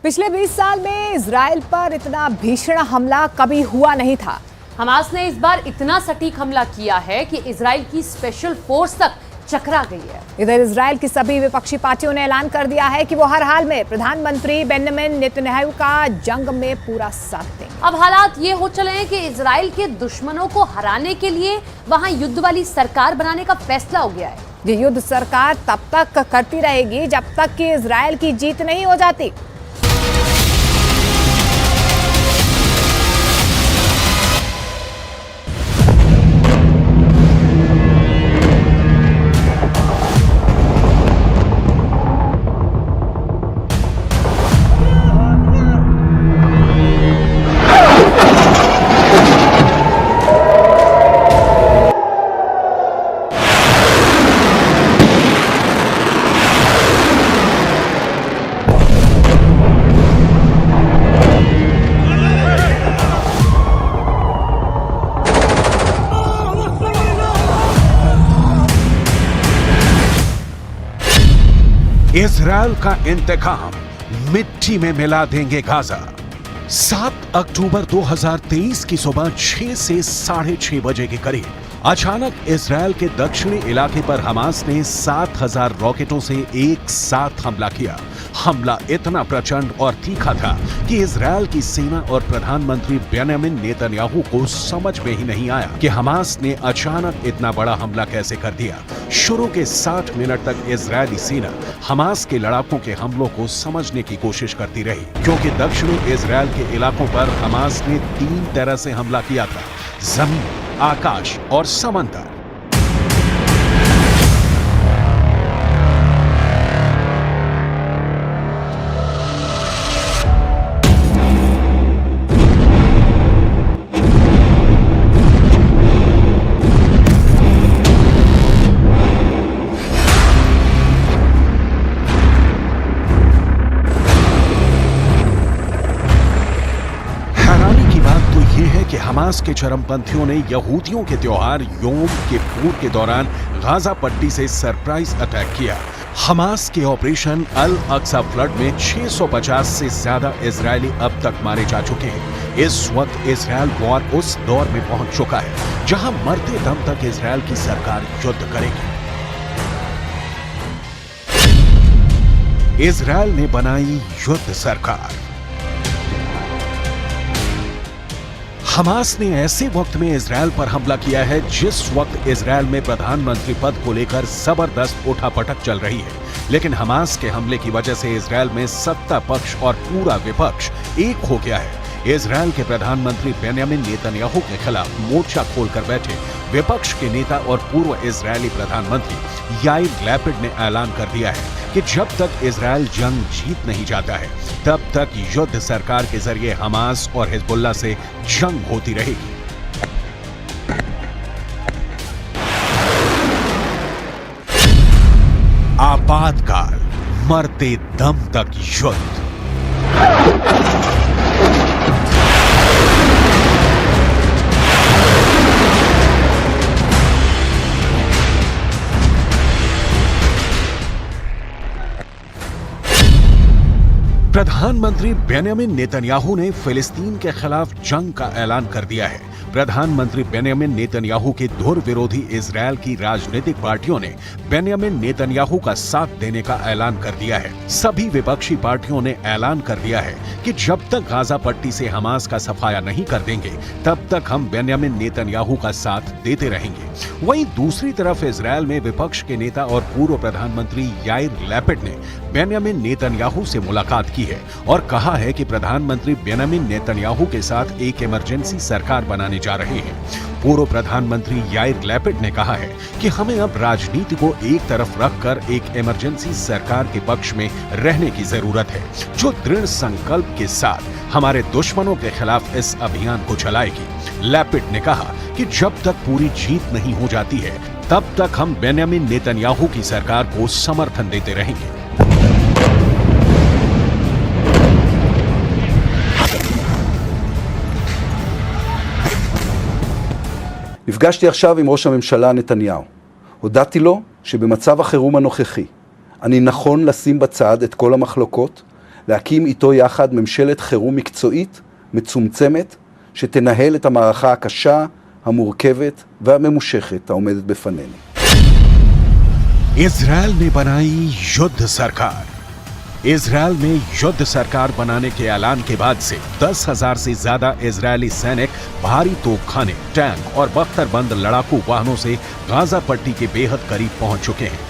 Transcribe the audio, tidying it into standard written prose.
पिछले 20 साल में इजराइल पर इतना भीषण हमला कभी हुआ नहीं था। हमास ने इस बार इतना सटीक हमला किया है कि इजराइल की स्पेशल फोर्स तक चकरा गई है। इधर इजराइल की सभी विपक्षी पार्टियों ने ऐलान कर दिया है कि वो हर हाल में प्रधानमंत्री बेंजामिन नेतन्याहू का जंग में पूरा साथ देंगे। अब हालात ये हो चले हैं कि इजराइल के दुश्मनों को हराने के लिए वहां युद्ध वाली सरकार बनाने का फैसला हो गया है। ये युद्ध सरकार तब तक करती रहेगी जब तक कि इजराइल की जीत नहीं हो जाती। इजराइल का इंतकाम, मिट्टी में मिला देंगे गाजा। 7 अक्टूबर 2023 की सुबह 6 से 6:30 बजे के करीब अचानक इजराइल के दक्षिणी इलाके पर हमास ने 7000 रॉकेटों से एक साथ हमला किया। हमला इतना प्रचंड और तीखा था कि इजराइल की सेना और प्रधानमंत्री बेंजामिन नेतन्याहू को समझ में ही नहीं आया कि हमास ने अचानक इतना बड़ा हमला कैसे कर दिया। शुरू के 60 मिनट तक इजरायली सेना हमास के लड़ाकों के हमलों को समझने की कोशिश करती रही, क्योंकि दक्षिणी इजराइल के इलाकों पर हमास ने 3 तरह से हमला किया था: जमीन, आकाश और समंदर। कि हमास के चरमपंथियों ने यहूदियों के त्योहार योम किप्पुर के दौरान गाजा पट्टी से सरप्राइज अटैक किया। हमास के ऑपरेशन अल अक्सा फ्लड में 650 से ज्यादा इजरायली अब तक मारे जा चुके हैं। इस वक्त इजरायल वॉर उस दौर में पहुंच चुका है जहां मरते दम तक इजरायल की सरकार युद्ध करेगी। इजरायल ने बनाई युद्ध सरकार। हमास ने ऐसे वक्त में इजरायल पर हमला किया है जिस वक्त इजरायल में प्रधानमंत्री पद को लेकर जबरदस्त उठापटक चल रही है, लेकिन हमास के हमले की वजह से इजरायल में सत्ता पक्ष और पूरा विपक्ष एक हो गया है। इजरायल के प्रधानमंत्री बेंजामिन नेतन्याहू के खिलाफ मोर्चा खोलकर बैठे विपक्ष के नेता और पूर्व इजरायली प्रधानमंत्री याइर लैपिड ने ऐलान कर दिया है कि जब तक इजरायल जंग जीत नहीं जाता है तब तक युद्ध सरकार के जरिए हमास और हिजबुल्लाह से जंग होती रहेगी। आपातकाल, मरते दम तक युद्ध। प्रधानमंत्री बेंजामिन नेतन्याहू ने फिलिस्तीन के खिलाफ जंग का ऐलान कर दिया है। प्रधानमंत्री बेंजामिन नेतन्याहू के धुर विरोधी इजरायल की राजनीतिक पार्टियों ने बेंजामिन नेतन्याहू का साथ देने का ऐलान कर दिया है। सभी विपक्षी पार्टियों ने ऐलान कर दिया है कि जब तक गाजा पट्टी से हमास का सफाया नहीं कर देंगे तब तक हम बेंजामिन नेतन्याहू का साथ देते रहेंगे। वहीं दूसरी तरफ इजरायल में विपक्ष के नेता और पूर्व प्रधानमंत्री याइर लैपिड ने बेंजामिन नेतन्याहू से मुलाकात की है और कहा है कि प्रधानमंत्री बेंजामिन नेतन्याहू के साथ एक इमरजेंसी सरकार बनाने जा रहे हैं। पूर्व प्रधानमंत्री याइर लैपिड ने कहा है कि हमें अब राजनीति को एक तरफ रखकर एक इमरजेंसी सरकार के पक्ष में रहने की जरूरत है, जो दृढ़ संकल्प के साथ हमारे दुश्मनों के खिलाफ इस अभियान को चलाएगी। लैपिड ने कहा कि जब तक पूरी जीत नहीं हो जाती है तब तक हम बेंजामिन नेतन्याहू की सरकार को समर्थन देते रहेंगे। נפגשתי עכשיו עם ראש הממשלה נתניהו. הודעתי לו שבמצב החירום הנוכחי אני נכון לשים בצד את כל המחלוקות להקים איתו יחד ממשלת חירום מקצועית, מצומצמת, שתנהל את המערכה הקשה, המורכבת והממושכת העומדת בפנינו. इजरायल ने बनाई युद्ध सरकार। इजरायल में युद्ध सरकार बनाने के ऐलान के बाद से 10,000 से ज्यादा इजरायली सैनिक भारी तोपखाने, टैंक और बख्तरबंद लड़ाकू वाहनों से गाजा पट्टी के बेहद करीब पहुंच चुके हैं।